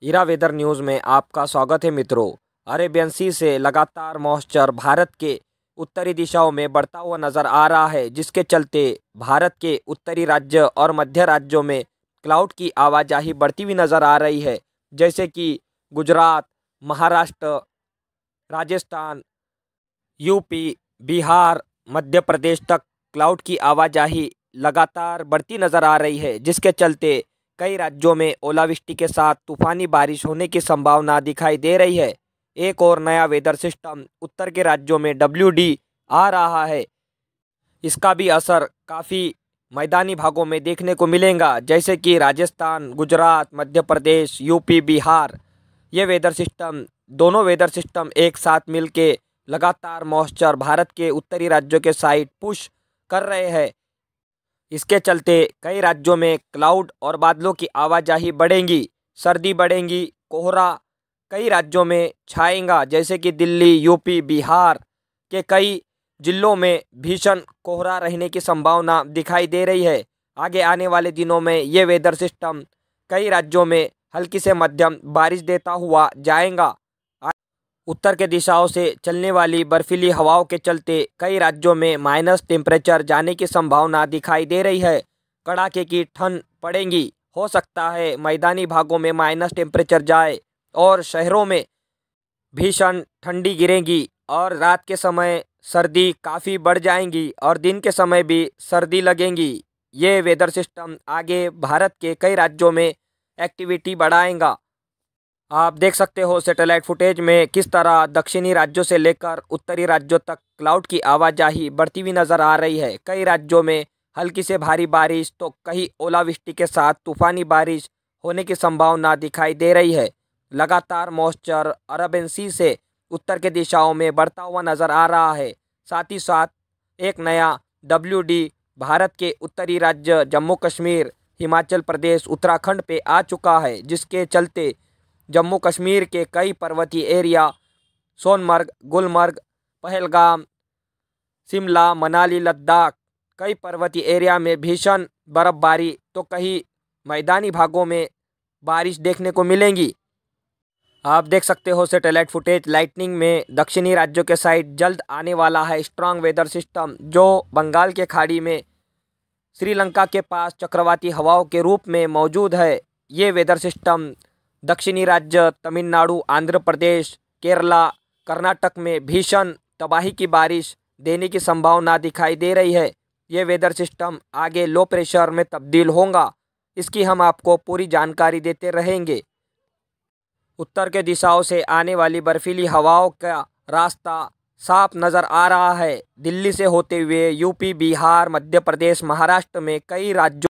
Ira weather news में आपका स्वागत है मित्रों। अरेबियन सी से लगातार मॉइस्चर भारत के उत्तरी दिशाओं में बढ़ता हुआ नज़र आ रहा है, जिसके चलते भारत के उत्तरी राज्य और मध्य राज्यों में क्लाउड की आवाजाही बढ़ती हुई नज़र आ रही है। जैसे कि गुजरात, महाराष्ट्र, राजस्थान, यूपी, बिहार, मध्य प्रदेश तक क्लाउड की आवाजाही लगातार बढ़ती नज़र आ रही है, जिसके चलते कई राज्यों में ओलावृष्टि के साथ तूफानी बारिश होने की संभावना दिखाई दे रही है। एक और नया वेदर सिस्टम उत्तर के राज्यों में WD आ रहा है। इसका भी असर काफ़ी मैदानी भागों में देखने को मिलेगा, जैसे कि राजस्थान, गुजरात, मध्य प्रदेश, यूपी, बिहार। ये वेदर सिस्टम, दोनों वेदर सिस्टम एक साथ मिलके लगातार मॉइस्चर भारत के उत्तरी राज्यों के साइड पुश कर रहे हैं। इसके चलते कई राज्यों में क्लाउड और बादलों की आवाजाही बढ़ेंगी, सर्दी बढ़ेंगी, कोहरा कई राज्यों में छाएगा, जैसे कि दिल्ली, यूपी, बिहार के कई जिलों में भीषण कोहरा रहने की संभावना दिखाई दे रही है। आगे आने वाले दिनों में ये वेदर सिस्टम कई राज्यों में हल्की से मध्यम बारिश देता हुआ जाएगा। उत्तर के दिशाओं से चलने वाली बर्फीली हवाओं के चलते कई राज्यों में माइनस टेम्परेचर जाने की संभावना दिखाई दे रही है। कड़ाके की ठंड पड़ेगी, हो सकता है मैदानी भागों में माइनस टेम्परेचर जाए और शहरों में भीषण ठंडी गिरेगी और रात के समय सर्दी काफ़ी बढ़ जाएंगी और दिन के समय भी सर्दी लगेगी। ये वेदर सिस्टम आगे भारत के कई राज्यों में एक्टिविटी बढ़ाएगा। आप देख सकते हो सैटेलाइट फुटेज में किस तरह दक्षिणी राज्यों से लेकर उत्तरी राज्यों तक क्लाउड की आवाजाही बढ़ती हुई नज़र आ रही है। कई राज्यों में हल्की से भारी बारिश तो कहीं ओलावृष्टि के साथ तूफानी बारिश होने की संभावना दिखाई दे रही है। लगातार मॉइस्चर अरेबियन सी से उत्तर के दिशाओं में बढ़ता हुआ नज़र आ रहा है। साथ ही साथ एक नया WD भारत के उत्तरी राज्य जम्मू कश्मीर, हिमाचल प्रदेश, उत्तराखंड पे आ चुका है, जिसके चलते जम्मू कश्मीर के कई पर्वतीय एरिया, सोनमर्ग, गुलमर्ग, पहलगाम, शिमला, मनाली, लद्दाख, कई पर्वतीय एरिया में भीषण बर्फबारी तो कहीं मैदानी भागों में बारिश देखने को मिलेंगी। आप देख सकते हो सैटेलाइट फुटेज लाइटनिंग में दक्षिणी राज्यों के साइड जल्द आने वाला है स्ट्रांग वेदर सिस्टम, जो बंगाल के खाड़ी में श्रीलंका के पास चक्रवाती हवाओं के रूप में मौजूद है। ये वेदर सिस्टम दक्षिणी राज्य तमिलनाडु, आंध्र प्रदेश, केरला, कर्नाटक में भीषण तबाही की बारिश देने की संभावना दिखाई दे रही है। ये वेदर सिस्टम आगे लो प्रेशर में तब्दील होगा। इसकी हम आपको पूरी जानकारी देते रहेंगे। उत्तर के दिशाओं से आने वाली बर्फीली हवाओं का रास्ता साफ नज़र आ रहा है। दिल्ली से होते हुए यूपी, बिहार, मध्य प्रदेश, महाराष्ट्र में कई राज्यों